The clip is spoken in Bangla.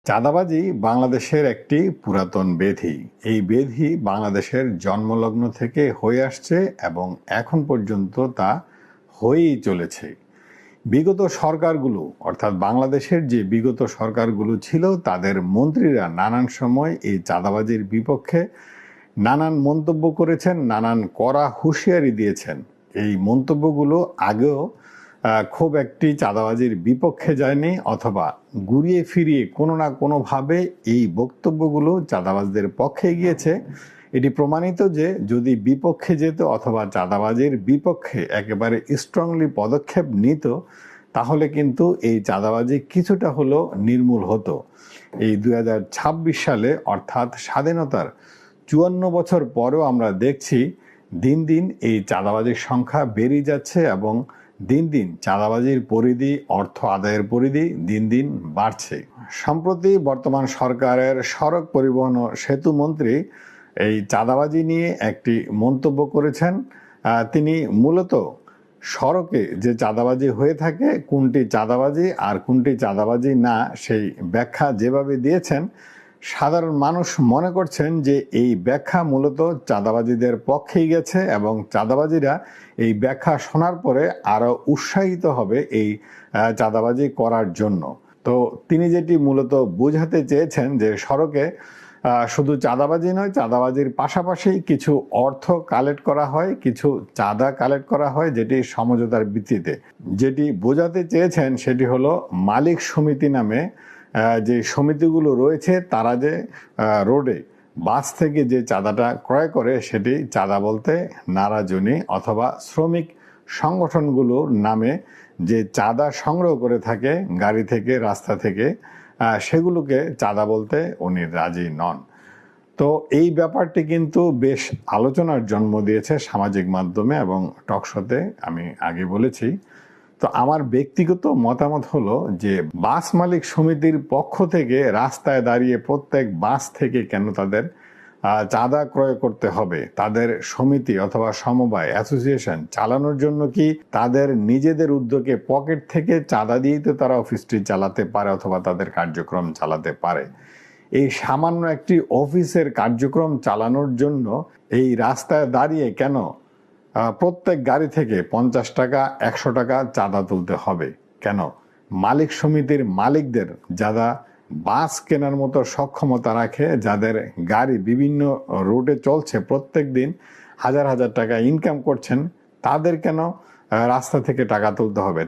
চাঁদাবাজি বাংলাদেশের একটি পুরাতন ব্যাধি। এই ব্যাধি বাংলাদেশের জন্মলগ্ন থেকে হয়ে আসছে এবং এখন পর্যন্ত তা হয়েই চলেছে। বিগত সরকারগুলো অর্থাৎ বাংলাদেশের যে বিগত সরকারগুলো ছিল তাদের মন্ত্রীরা নানান সময় এই চাঁদাবাজির বিপক্ষে নানান মন্তব্য করেছেন, নানান কড়া হুঁশিয়ারি দিয়েছেন। এই মন্তব্যগুলো আগেও খুব একটি চাঁদাবাজির বিপক্ষে যায়নি, অথবা ঘুরিয়ে ফিরিয়ে কোনো না কোনোভাবে এই বক্তব্যগুলো চাঁদাবাজদের পক্ষে গিয়েছে। এটি প্রমাণিত যে যদি বিপক্ষে যেত অথবা চাঁদাবাজির বিপক্ষে একেবারে স্ট্রংলি পদক্ষেপ নিত, তাহলে কিন্তু এই চাঁদাবাজি কিছুটা হলেও নির্মূল হতো। এই 2026 সালে অর্থাৎ স্বাধীনতার 54 বছর পরেও আমরা দেখছি দিন দিন এই চাঁদাবাজির সংখ্যা বেড়ে যাচ্ছে এবং দিন দিন চাঁদাবাজির পরিধি, অর্থ আদায়ের পরিধি দিন দিন বাড়ছে। সম্প্রতি বর্তমান সরকারের সড়ক পরিবহন ও সেতু মন্ত্রী এই চাঁদাবাজি নিয়ে একটি মন্তব্য করেছেন। তিনি মূলত সড়কে যে চাঁদাবাজি হয়ে থাকে, কোনটি চাঁদাবাজি আর কোনটি চাঁদাবাজি না, সেই ব্যাখ্যা যেভাবে দিয়েছেন, সাধারণ মানুষ মনে করছেন যে এই ব্যাখ্যা মূলত চাঁদাবাজিদের পক্ষেই গেছে এবং চাঁদাবাজিরা এই ব্যাখ্যা শোনার পরে আরও উৎসাহিত হবে এই চাঁদাবাজি করার জন্য। তো তিনি যেটি মূলত বোঝাতে চেয়েছেন যে সড়কে শুধু চাঁদাবাজি নয়, চাঁদাবাজির পাশাপাশি কিছু অর্থ কালেক্ট করা হয়, কিছু চাঁদা কালেক্ট করা হয়, যেটি সমঝোতার ভিত্তিতে। যেটি বোঝাতে চেয়েছেন সেটি হলো মালিক সমিতি নামে যে সমিতিগুলো রয়েছে, তারা যে রোডে বাস থেকে যে চাঁদাটা ক্রয় করে সেটি চাঁদা বলতে নারাজনী, অথবা শ্রমিক সংগঠনগুলোর নামে যে চাঁদা সংগ্রহ করে থাকে গাড়ি থেকে, রাস্তা থেকে, সেগুলোকে চাঁদা বলতে উনি রাজি নন। তো এই ব্যাপারটি কিন্তু বেশ আলোচনার জন্ম দিয়েছে সামাজিক মাধ্যমে এবং টকশোতে, আমি আগে বলেছি। তো আমার ব্যক্তিগত মতামত হলো যে বাস মালিক সমিতির পক্ষ থেকে রাস্তায় দাঁড়িয়ে প্রত্যেক বাস থেকে কেন তাদের চাঁদা ক্রয় করতে হবে? তাদের সমিতি অথবা সমবায় অ্যাসোসিয়েশন চালানোর জন্য কি তাদের নিজেদের উদ্যোগে পকেট থেকে চাঁদা দিয়েই তো তারা অফিসটি চালাতে পারে অথবা তাদের কার্যক্রম চালাতে পারে। এই সামান্য একটি অফিসের কার্যক্রম চালানোর জন্য এই রাস্তায় দাঁড়িয়ে কেন প্রত্যেক গাড়ি থেকে 50 টাকা 100 টাকা চাঁদা তুলতে হবে? কেন মালিক সমিতির মালিকদের, যারা বাস কেনার মতো সক্ষমতা রাখে, যাদের গাড়ি বিভিন্ন রুটে চলছে, প্রত্যেক দিন হাজার হাজার টাকা ইনকাম করছেন, তাদের কেন রাস্তা থেকে টাকা তুলতে হবে?